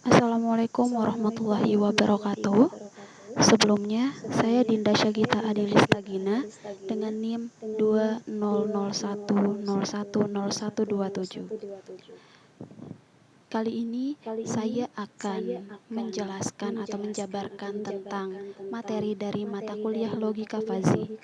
Assalamualaikum warahmatullahi wabarakatuh. Sebelumnya, saya Dinda Syagita Adilistagina dengan NIM 2001010127. Kali ini saya akan menjelaskan atau menjabarkan tentang materi dari mata kuliah Logika Fazi.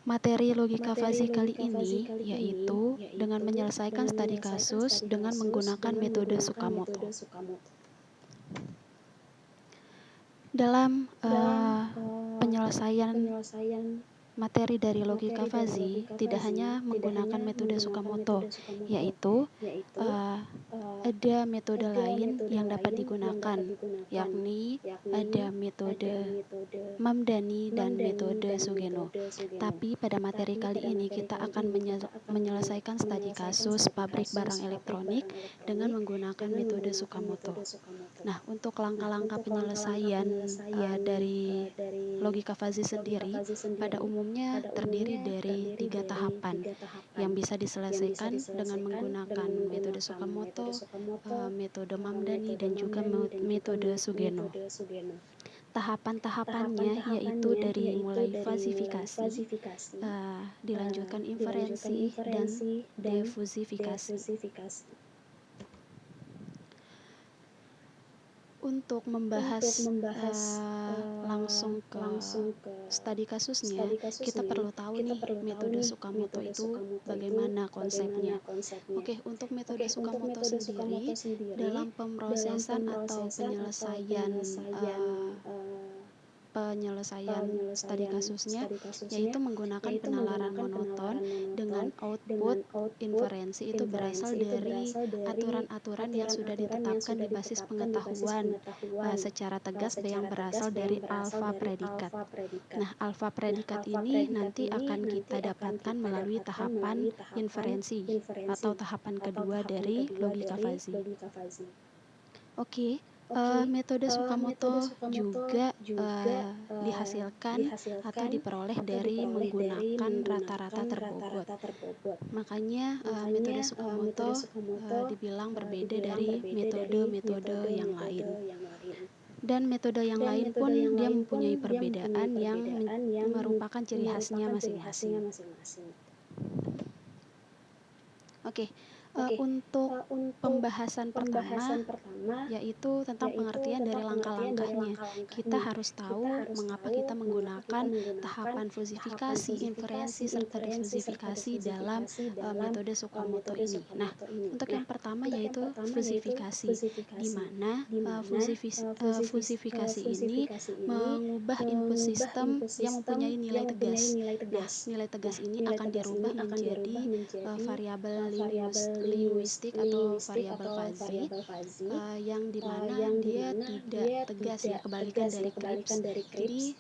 Materi logika fazi kali ini yaitu dengan menyelesaikan studi kasus dengan menggunakan metode Tsukamoto. Dalam penyelesaian materi dari logika fazi tidak hanya menggunakan metode Tsukamoto, yaitu ada metode lain yang dapat digunakan, yakni ada metode Mamdani dan metode Sugeno. Tapi pada materi kali ini kita akan menyelesaikan studi kasus pabrik barang elektronik dengan menggunakan metode Tsukamoto. Nah, untuk langkah-langkah penyelesaian dari logika fazi sendiri pada umumnya terdiri dari 3 tahapan yang bisa diselesaikan dengan menggunakan metode Tsukamoto, metode Mamdani, dan juga metode Sugeno. Tahapan-tahapannya yaitu dari mulai fazifikasi, dilanjutkan inferensi, dan defusifikasi. Untuk membahas langsung ke studi kasusnya, kita perlu tahu nih metode Tsukamoto itu bagaimana konsepnya. Oke, untuk metode Tsukamoto sendiri dalam pemrosesan atau penyelesaian studi kasusnya yaitu menggunakan penalaran monoton dengan output inferensi itu berasal dari aturan-aturan yang sudah ditetapkan di basis pengetahuan secara tegas yang berasal dari alfa predikat. Nah, alfa predikat ini nanti akan kita dapatkan melalui tahapan inferensi atau tahapan kedua dari logika fazi. Oke. Metode Tsukamoto juga dihasilkan atau diperoleh dari menggunakan rata-rata terbobot. Makanya metode Tsukamoto dibilang berbeda dari metode-metode yang lain. Dan metode yang lain pun dia mempunyai perbedaan yang merupakan ciri khasnya masing-masing. Oke. Untuk pembahasan pertama yaitu tentang pengertian dari langkah-langkahnya. Kita harus tahu mengapa kita menggunakan tahapan fusifikasi, inferensi, serta defusifikasi dalam metode Tsukamoto ini. Nah, untuk yang pertama yaitu fusifikasi, di mana fusifikasi ini mengubah input sistem yang mempunyai nilai tegas. Nah, nilai tegas ini akan dirubah menjadi variabel linguistik atau variabel fazi yang dimana dia tidak tegas ya, kebalikan dari Kripps. Jadi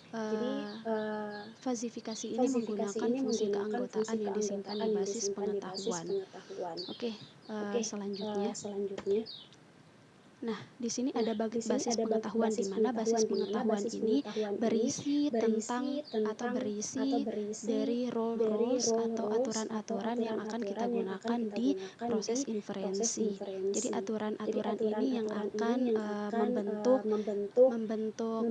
fazifikasi ini menggunakan fungsi keanggotaan yang disimpan di basis pengetahuan. Oke, selanjutnya. Nah, di sini ada basis pengetahuan di mana basis pengetahuan ini berisi tentang atau berisi dari rules atau aturan-aturan yang akan kita gunakan di proses inferensi. Jadi aturan-aturan ini yang akan membentuk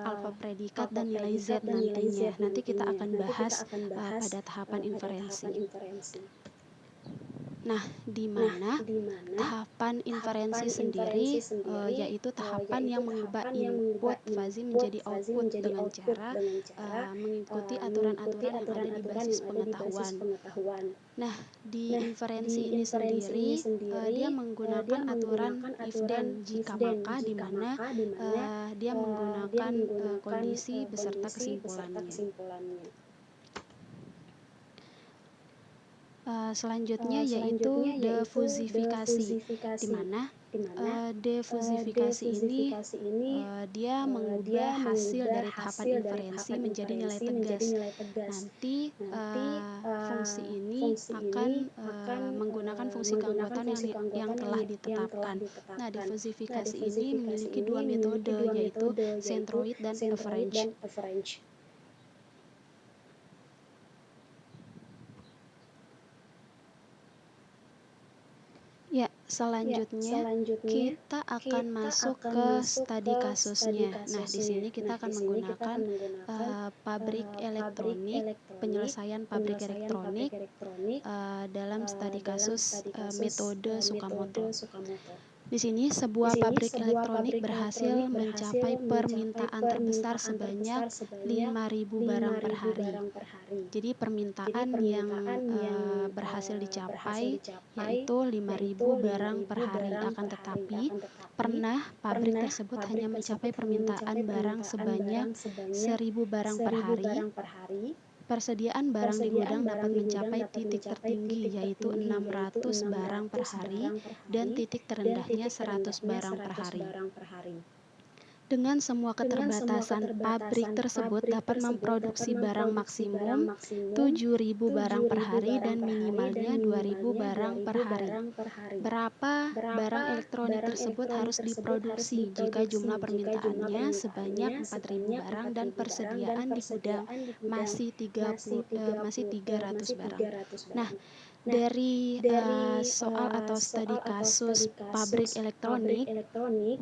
alfa predikat dan nilai Z nantinya. Nanti kita akan bahas pada tahapan inferensi. Nah, di mana tahapan inferensi sendiri yaitu tahapan yang mengubah input fazi menjadi output dengan cara mengikuti aturan-aturan yang ada di basis pengetahuan. Nah, di inferensi ini sendiri dia menggunakan aturan if then jika maka, di mana dia menggunakan kondisi beserta kesimpulannya. Selanjutnya yaitu defusifikasi, di mana defusifikasi ini dia mengubah hasil dari tahapan inferensi menjadi nilai tegas. Nanti fungsi ini akan menggunakan fungsi keanggotaan yang telah ditetapkan. Nah, defusifikasi ini memiliki dua metode yaitu centroid dan average. Ya, selanjutnya kita akan masuk ke studi kasusnya. Nah, di sini kita akan menggunakan pabrik elektronik, penyelesaian pabrik elektronik dalam studi kasus metode Tsukamoto. Di sini sebuah pabrik elektronik berhasil mencapai permintaan terbesar sebanyak 5.000 barang per hari. Jadi permintaan yang berhasil dicapai yaitu 5.000 barang per hari. Akan tetapi pernah pabrik tersebut hanya mencapai permintaan barang sebanyak 1.000 barang per hari. Persediaan barang di gudang dapat mencapai titik tertinggi yaitu 600 barang per hari dan titik terendahnya 100 barang per hari. Dengan semua keterbatasan, pabrik tersebut dapat memproduksi barang maksimum 7.000 barang per hari dan minimalnya 2.000 barang per hari. Berapa barang elektronik tersebut harus diproduksi jika jumlah permintaannya sebanyak 4.000 barang dan persediaan di gudang masih 300 barang. Nah, dari soal atau studi kasus pabrik elektronik,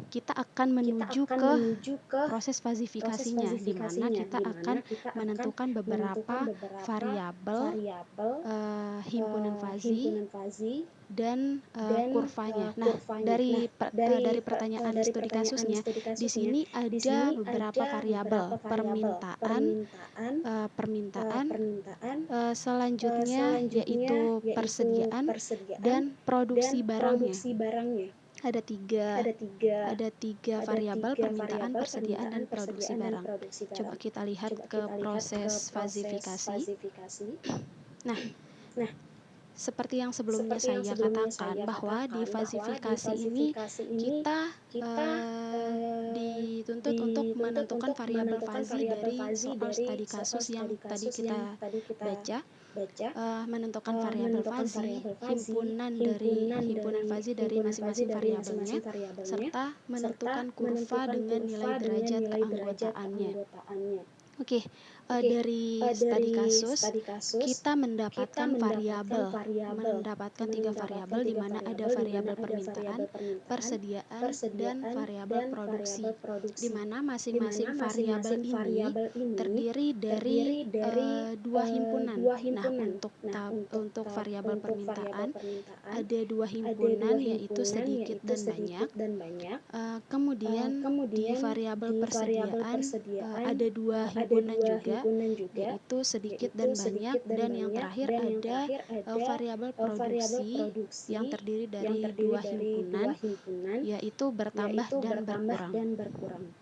kita akan menuju ke proses fasifikasinya, di mana kita akan menentukan beberapa variabel himpunan fazi dan kurvanya. Nah, dari pertanyaan studi kasusnya, di sini ada beberapa variabel permintaan, selanjutnya yaitu persediaan dan produksi barangnya. Ada tiga variabel permintaan, persediaan, dan produksi barang. Coba kita lihat ke proses fasifikasi. Nah, seperti yang sebelumnya saya katakan bahwa di fasifikasi ini kita dituntut untuk menentukan variabel fazi dari soal studi kasus yang tadi kita baca. Menentukan variabel fazi, himpunan fazi dari masing-masing variabelnya, serta menentukan kurva dengan nilai derajat keanggotaannya. Oke, dari studi kasus kita mendapatkan tiga variabel di mana ada variabel permintaan, persediaan, dan variabel produksi. Di mana masing-masing variabel ini terdiri dari dua himpunan. Nah, untuk variabel permintaan ada dua himpunan yaitu sedikit dan banyak. Kemudian di variabel persediaan ada dua himpunan juga, yaitu sedikit dan banyak, dan yang terakhir ada variabel produksi yang terdiri dari dua himpunan, yaitu bertambah dan berkurang.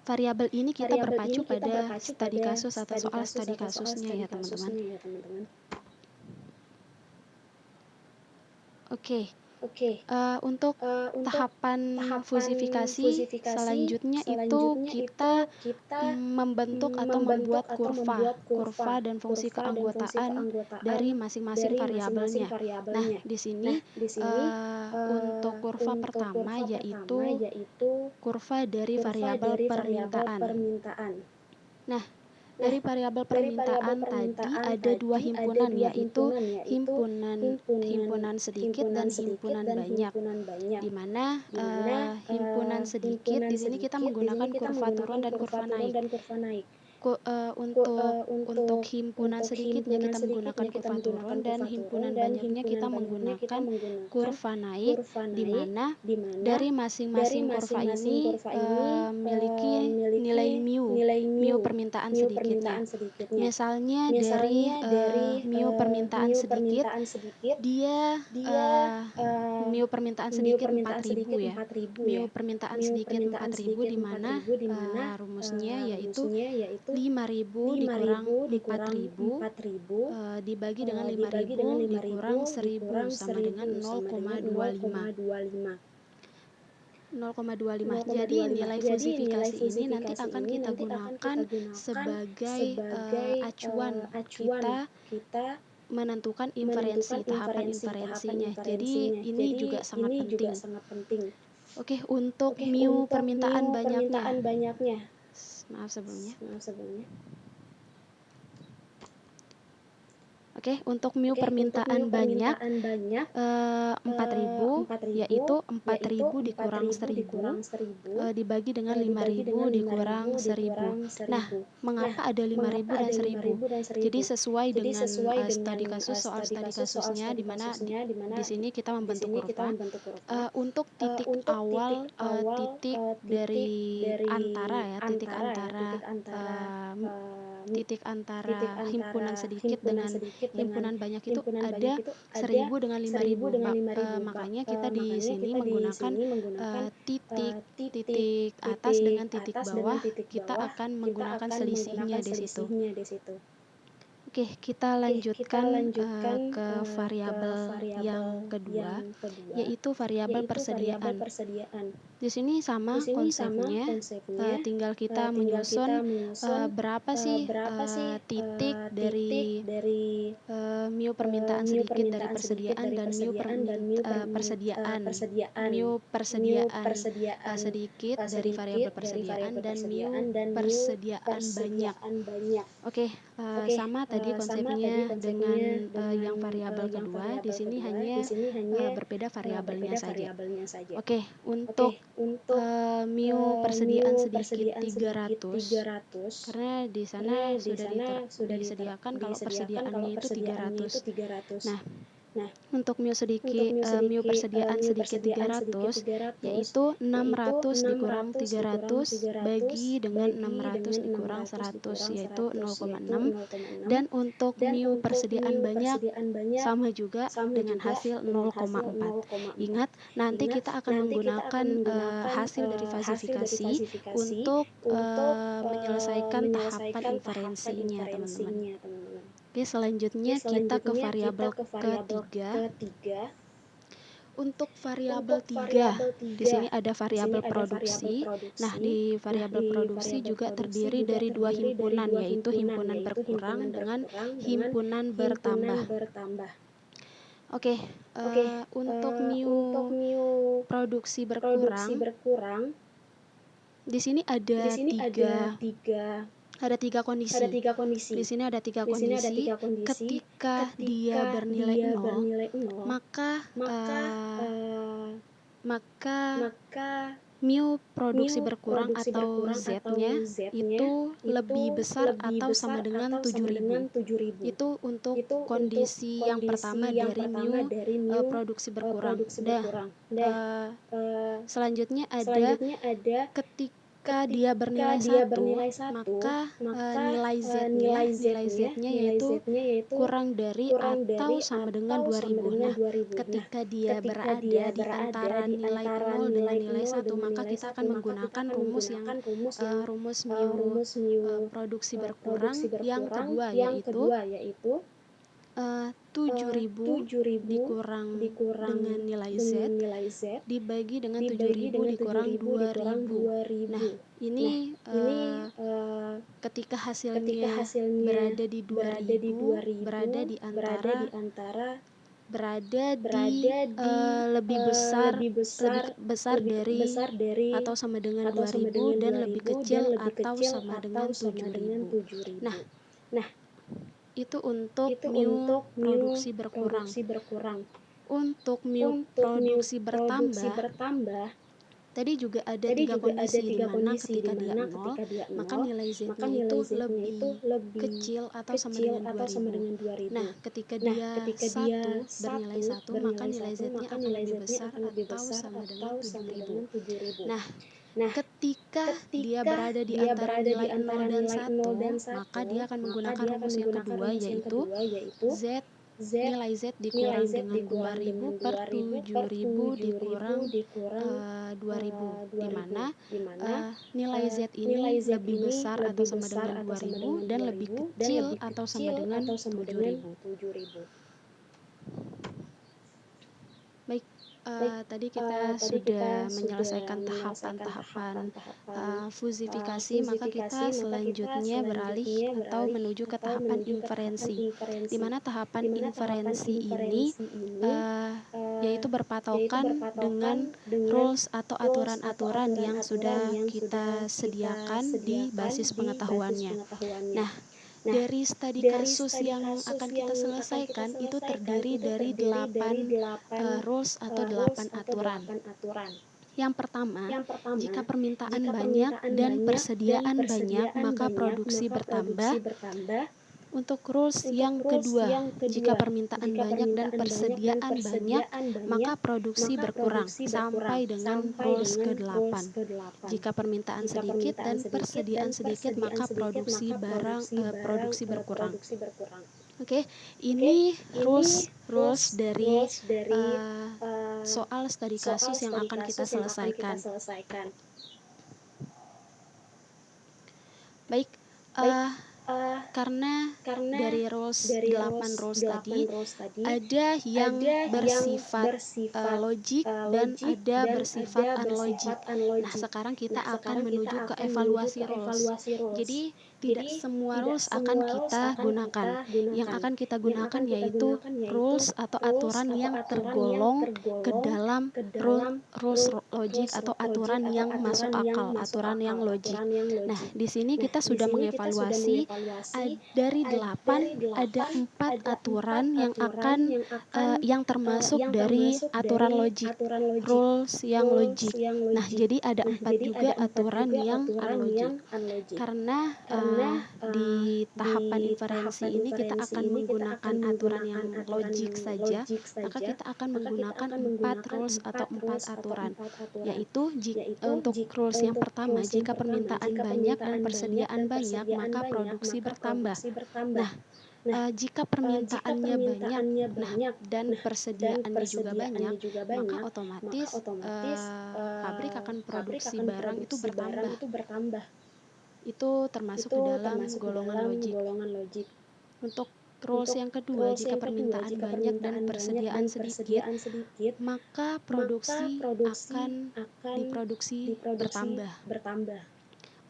Variabel ini kita berpacu pada studi kasus atau soal studi kasusnya ya teman-teman. Oke. Untuk tahapan fusifikasi selanjutnya itu kita membentuk atau membuat kurva dan fungsi keanggotaan dari masing-masing variabelnya. Nah, di sini untuk kurva pertama yaitu kurva dari variabel permintaan. Nah, dari variabel permintaan tadi ada dua himpunan yaitu himpunan sedikit dan himpunan banyak. Di mana himpunan sedikit di sini kita menggunakan kurva turun dan kurva naik. Untuk himpunan sedikitnya kita menggunakan kurva turun dan himpunan banyaknya kita menggunakan kurva naik, di mana dari masing-masing kurva ini memiliki nilai mu permintaan sedikitnya. Misalnya dari mu permintaan sedikit dia mu permintaan sedikit 4.000 ya. Mu permintaan sedikit 4.000 di mana rumusnya yaitu 5.000 dikurang 4.000 dibagi dengan 5.000 dikurang 1.000 sama dengan 0,25. Jadi nilai fusifikasi ini nanti akan kita gunakan sebagai acuan kita menentukan inferensi, tahapan inferensinya. Jadi ini juga sangat penting. Oke, untuk mu permintaan banyaknya. Maaf sebelumnya. Oke, untuk mu permintaan banyak 4.000, yaitu 4.000 dikurang 1.000 dibagi dengan 5.000 dikurang 1.000. Nah, mengapa ada 5.000 dan 1.000? Jadi sesuai dengan studi kasus, soal studi kasusnya, di mana di sini kita membentuk kurva. Untuk titik awal, titik dari antara ya, titik antara himpunan sedikit dengan himpunan banyak itu ada 1.000 dengan 5.000. Makanya kita di sini menggunakan titik atas dengan titik bawah, kita akan menggunakan selisihnya di situ. Oke, kita lanjutkan ke variabel yang kedua, yaitu variabel persediaan. Di sini sama konsepnya, tinggal kita menyusun berapa sih titik dari mu permintaan sedikit dari persediaan dan mu persediaan sedikit dari variabel persediaan dan mu persediaan banyak. Oke, sama tadi konsepnya dengan yang variabel kedua. Di sini hanya berbeda variabelnya saja. Oke, untuk mu persediaan sedikit 300, karena di sana sudah disediakan kalau persediaannya itu 300. Nah, untuk mu persediaan sedikit 300 yaitu 600 dikurang 300 bagi dengan 600 dikurang 100, yaitu 0,6. Dan untuk mu persediaan banyak sama juga dengan hasil 0,4. Ingat, nanti kita akan menggunakan hasil dari fasifikasi untuk menyelesaikan tahapan inferensinya, teman-teman. Oke, selanjutnya kita ke variabel ketiga. Untuk variabel 3, di sini ada variabel produksi. Nah, di variabel produksi juga terdiri dari dua himpunan, yaitu himpunan berkurang dengan himpunan bertambah. Oke, untuk mu produksi berkurang, di sini ada tiga kondisi. Di sini ada tiga kondisi. Ketika dia bernilai 0, maka mu produksi berkurang atau Z-nya itu lebih besar atau sama dengan 7.000. Itu untuk kondisi yang pertama dari mu produksi berkurang. Selanjutnya ada ketika dia bernilai 1, maka nilai Z-nya yaitu kurang dari atau sama dengan 2.000. Nah, ketika dia berada di antara nilai 0 dengan nilai 1, maka kita akan menggunakan rumus mu produksi berkurang yang kedua, yaitu 7.000 dikurang dengan nilai Z dibagi dengan 7.000 dikurang 2.000. Nah, ini ketika hasilnya berada di 2.000, lebih besar dari atau sama dengan 2.000 dan lebih kecil atau sama dengan 7.000. Nah, itu untuk mu produksi berkurang. Untuk mu produksi bertambah, tadi juga ada tiga kondisi, di mana ketika dia 0, maka nilai Z-nya itu lebih kecil atau sama dengan 2.000. Nah, ketika dia bernilai 1, maka nilai Z-nya akan lebih besar atau sama dengan 7.000. Nah, ketika dia berada di antara nilai 0 dan 1, maka dia akan menggunakan rumus yang kedua, yaitu nilai Z dikurang dengan 2.000 per 7.000 dikurang 2.000, di mana nilai Z ini lebih besar atau sama dengan 2.000 dan lebih kecil atau sama dengan 7.000. Baik, tadi kita sudah menyelesaikan tahapan-tahapan fusifikasi, maka kita selanjutnya beralih atau menuju ke tahapan inferensi, di mana tahapan inferensi ini yaitu berpatokan dengan rules atau aturan-aturan yang sudah kita sediakan di basis pengetahuannya. Nah, dari studi kasus yang akan kita selesaikan itu terdiri dari 8 rules atau 8 aturan. Yang pertama, jika permintaan banyak dan persediaan banyak, maka produksi bertambah. Untuk rules yang kedua, jika permintaan banyak dan persediaan banyak, maka produksi berkurang sampai dengan rules ke-8. Jika permintaan sedikit dan persediaan sedikit, maka produksi berkurang. Oke, ini rules dari soal studi kasus yang akan kita selesaikan. Baik, karena dari 8 rules tadi ada yang bersifat logik dan ada bersifat unlogik. Nah, sekarang kita akan menuju ke evaluasi rules. Jadi tidak semua rules akan kita gunakan. Yang akan kita gunakan yaitu rules atau aturan yang tergolong ke dalam rules logik atau aturan yang masuk akal, aturan yang logik. Nah, di sini kita sudah mengevaluasi dari 8 ada 4 aturan yang akan yang termasuk dari aturan logik, rules yang logik. Nah, jadi ada 4 juga aturan yang unlogik. Karena di tahapan inferensi ini kita akan menggunakan aturan yang logik saja, maka kita akan menggunakan 4 rules atau 4 aturan, yaitu untuk rules yang pertama, jika permintaan banyak dan persediaan banyak, maka produksi bertambah. Nah, jika permintaannya banyak, dan persediaannya juga banyak, maka otomatis pabrik akan produksi barang itu bertambah. Itu termasuk ke dalam golongan logik. Untuk rules yang kedua, jika permintaan banyak dan persediaan sedikit, maka produksi akan diproduksi bertambah.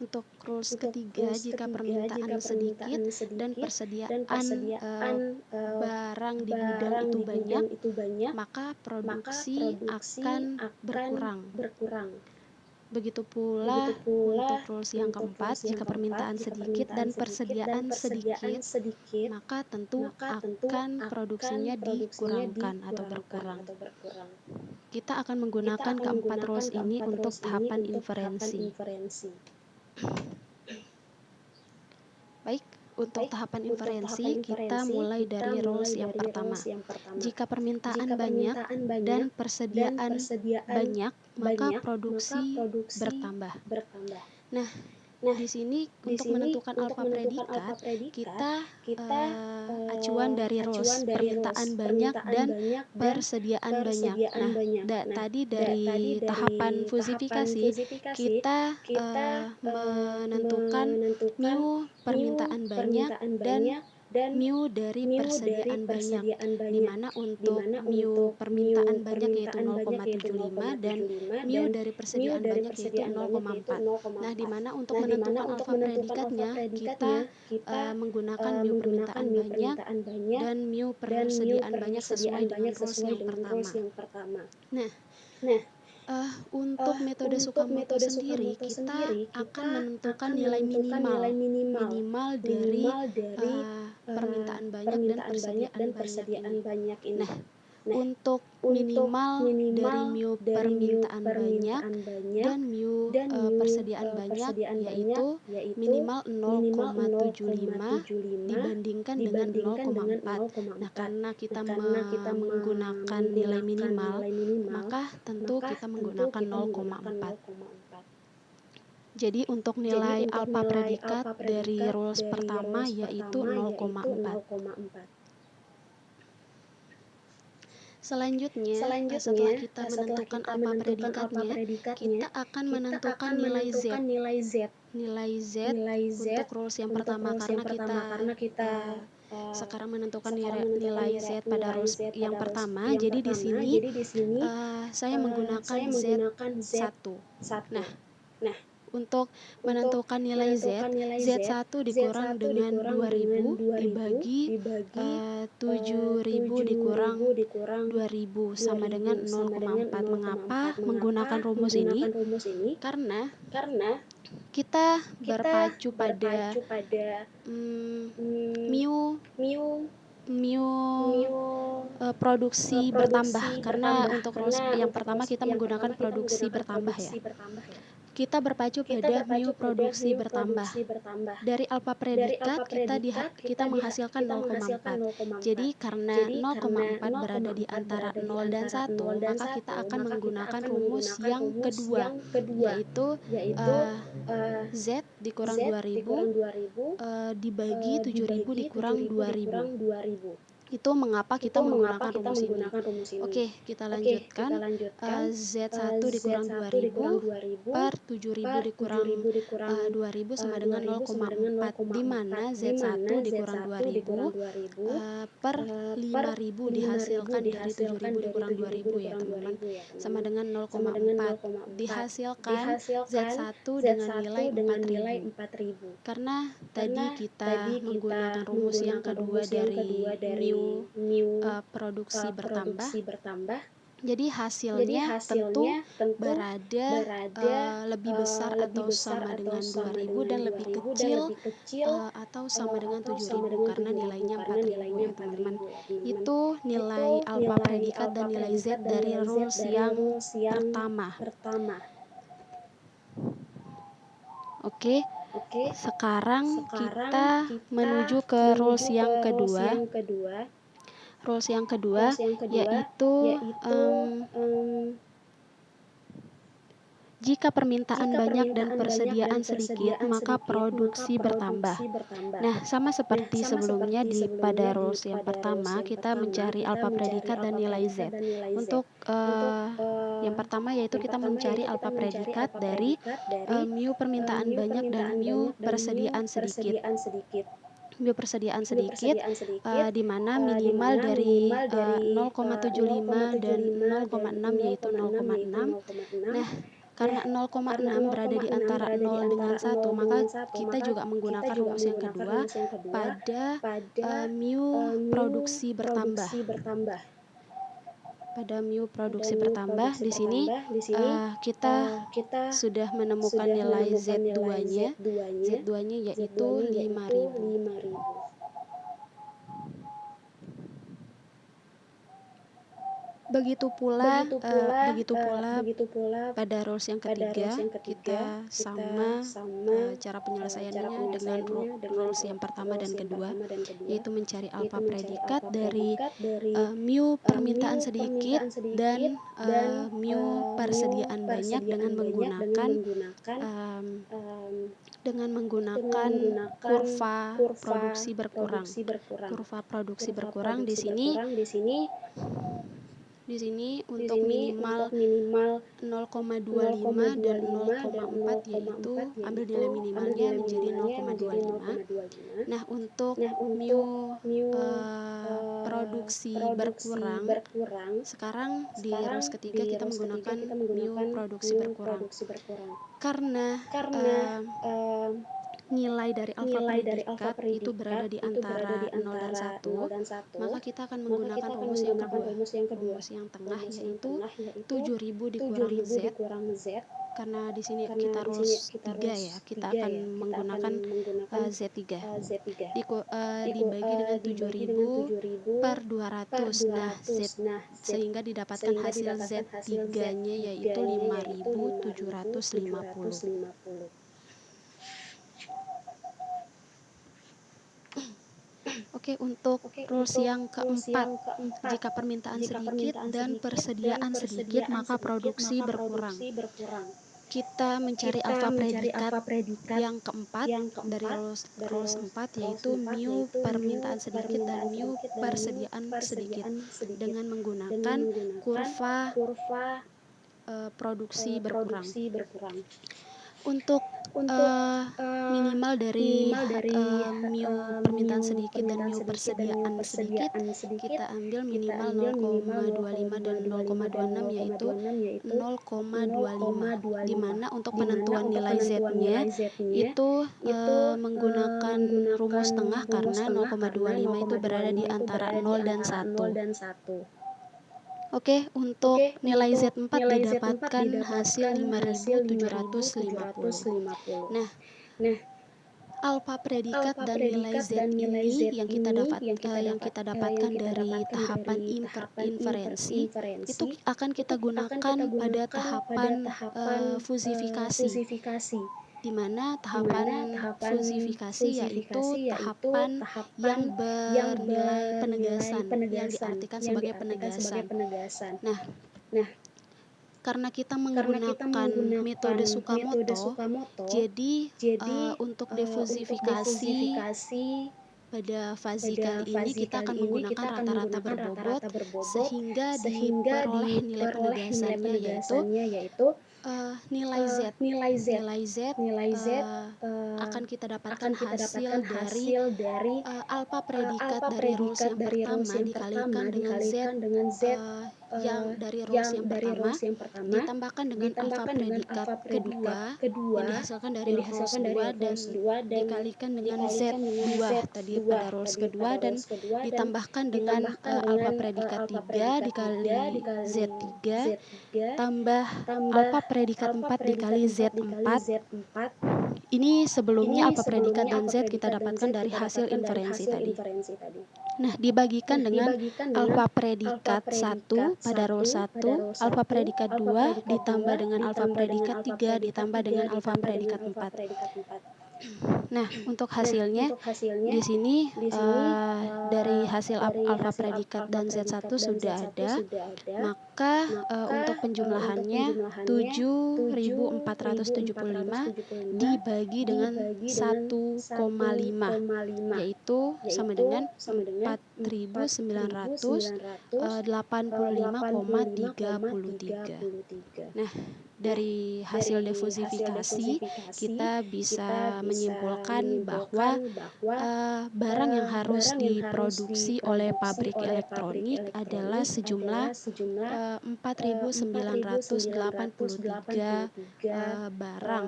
Untuk rules ketiga, jika permintaan sedikit dan persediaan barang di gudang itu banyak, maka produksi akan berkurang. Begitu pula untuk rules yang keempat, jika permintaan sedikit dan persediaan sedikit, maka tentu akan produksinya dikurangkan atau berkurang. Kita akan menggunakan keempat rules ini untuk tahapan inferensi. Baik, untuk tahapan inferensi kita mulai dari rules yang pertama. Jika permintaan banyak dan persediaan banyak, maka produksi bertambah. Nah, di sini untuk menentukan alfa predikat, kita acuan dari rules permintaan banyak dan persediaan banyak. Nah, tadi dari tahapan fusifikasi kita menentukan mu permintaan banyak dan mu dari persediaan banyak, di mana untuk mu permintaan banyak yaitu 0,75 dan mu dari persediaan banyak yaitu 0,4. Nah, di mana untuk menentukan alfa predikatnya kita menggunakan mu permintaan banyak dan mu persediaan banyak sesuai dengan rules yang pertama. Nah, untuk metode Tsukamoto sendiri, kita akan menentukan nilai minimal dari permintaan banyak dan persediaan banyak ini. Nah, untuk minimal dari mu permintaan banyak dan mu persediaan banyak yaitu minimal 0,75 dibandingkan dengan 0,4. Nah, karena kita menggunakan nilai minimal, maka tentu kita menggunakan 0,4. Jadi untuk nilai alfa predikat dari rules pertama yaitu 0,4. Selanjutnya, setelah kita menentukan alfa predikatnya, kita akan menentukan nilai Z. Nilai Z untuk rules yang pertama, karena kita sekarang menentukan nilai Z pada rules yang pertama. Jadi di sini saya menggunakan Z1. Nah, untuk menentukan nilai Z, Z1 dikurang dengan 2000 dibagi 7000 dikurang 2000 sama dengan 0,4. Mengapa menggunakan rumus ini? Karena kita berpacu pada mu produksi bertambah, karena untuk rules yang pertama kita menggunakan produksi bertambah ya. Kita berpacu pada mu produksi bertambah. Dari alfa predikat kita menghasilkan 0,4. Jadi karena 0,4 berada di antara 0 dan 1, maka kita akan menggunakan rumus yang kedua, yaitu Z dikurang 2000 dibagi 7000 dikurang 2000. Itu mengapa kita menggunakan rumus ini. Oke, kita lanjutkan. Z1 dikurang 2000 per 7000 dikurang 2000 sama dengan 0,4, di mana Z1 dikurang 2000 per 5000 dihasilkan dari 7000 dikurang 2000 ya teman-teman, sama dengan 0,4. Dihasilkan Z1 dengan nilai 4000. Karena tadi kita menggunakan rumus yang kedua dari mu produksi bertambah, jadi hasilnya tentu berada lebih besar atau sama dengan 2000 dan lebih kecil atau sama dengan 7000 karena nilainya 4000 ya teman-teman. Itu nilai alfa predikat dan nilai Z dari rules yang pertama. Oke, sekarang kita menuju ke rules yang kedua. Rules yang kedua yaitu jika permintaan banyak dan persediaan sedikit, maka produksi bertambah. Nah, sama seperti sebelumnya pada rules yang pertama, kita mencari alfa predikat dan nilai Z. Untuk yang pertama yaitu kita mencari alfa predikat dari mu permintaan banyak dan mu persediaan sedikit. Mu persediaan sedikit di mana minimal dari 0,75 dan 0,6 yaitu 0,6. Nah, karena 0,6 berada di antara 0 dengan 1, maka kita juga menggunakan rumus yang kedua pada mu produksi bertambah. Pada mu produksi bertambah di sini kita sudah menemukan nilai Z2-nya. Z2-nya yaitu 5000. Begitu pula pada rules yang ketiga, kita sama cara penyelesaiannya dengan rules yang pertama dan kedua, yaitu mencari alfa predikat dari mu permintaan sedikit dan mu persediaan banyak dengan menggunakan kurva produksi berkurang. Kurva produksi berkurang di sini untuk minimal 0,25 dan 0,4 yaitu ambil nilai minimalnya menjadi 0,25. Nah, untuk mu produksi berkurang, sekarang di rules ketiga kita menggunakan mu produksi berkurang. Karena nilai dari alfa predikat itu berada di antara 0 dan 1, maka kita akan menggunakan rumus yang kedua, rumus yang tengah, yaitu 7000 dikurang Z. Karena di sini kita rules 3 ya, kita akan menggunakan Z3. Dibagi dengan 7000 per 200. Nah, sehingga didapatkan hasil Z3-nya yaitu 5750. Oke, untuk rules yang keempat, jika permintaan sedikit dan persediaan sedikit, maka produksi berkurang. Kita mencari alfa predikat yang keempat dari rules 4, yaitu mu permintaan sedikit dan mu persediaan sedikit dengan menggunakan kurva produksi berkurang. Untuk Eee, minimal dari mu permintaan sedikit dan mu persediaan sedikit, kita ambil minimal 0,25 dan 0,26 yaitu 0,25. Di mana untuk penentuan nilai Z-nya itu, menggunakan rumus tengah karena 0,25 itu berada di antara 0 dan 1. Oke, untuk nilai Z4 didapatkan hasil 5.750. Nah, alfa predikat dan nilai Z ini yang kita dapatkan dari tahapan inferensi itu akan kita gunakan pada tahapan fusifikasi, di mana tahapan fusifikasi yaitu tahapan yang bernilai penegasan, yang diartikan sebagai penegasan. Nah, karena kita menggunakan metode Tsukamoto, jadi untuk defusifikasi pada fasi kali ini kita akan menggunakan rata-rata berbobot sehingga diperoleh nilai penegasannya yaitu nilai Z. Nilai Z akan kita dapatkan hasil dari alfa predikat dari rules yang pertama dikalikan dengan Z yang dari rules yang pertama ditambahkan dengan alfa predikat kedua yang dihasilkan dari rules 2 dan dikalikan dengan Z2 tadi pada rules kedua dan ditambahkan dengan alfa predikat 3 dikali Z3 tambah alfa predikat 4 dikali Z4. Ini sebelumnya alfa predikat dan Z kita dapatkan dari hasil inferensi tadi. Nah, dibagikan dengan alfa predikat 1 pada rule 1, alfa predikat 2 ditambah dengan alfa predikat 3 ditambah dengan alfa predikat 4. Nah, untuk hasilnya di sini dari hasil alfa predikat dan Z1 sudah ada, maka untuk penjumlahannya 7.475 dibagi dengan 1,5 yaitu sama dengan 4.985,33. Nah, dari hasil defusifikasi kita bisa menyimpulkan bahwa barang yang harus diproduksi oleh pabrik elektronik adalah sejumlah 4.983 barang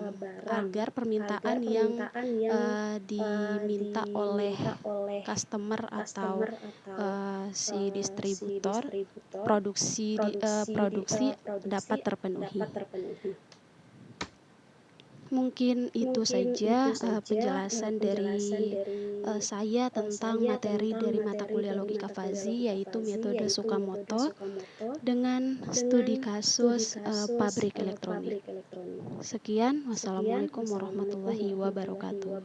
agar permintaan yang diminta oleh customer atau si distributor produksi dapat terpenuhi. Mungkin itu saja penjelasan dari saya tentang materi dari mata kuliah logika fazi yaitu metode Tsukamoto dengan studi kasus pabrik elektronik. Sekian, wassalamualaikum warahmatullahi wabarakatuh.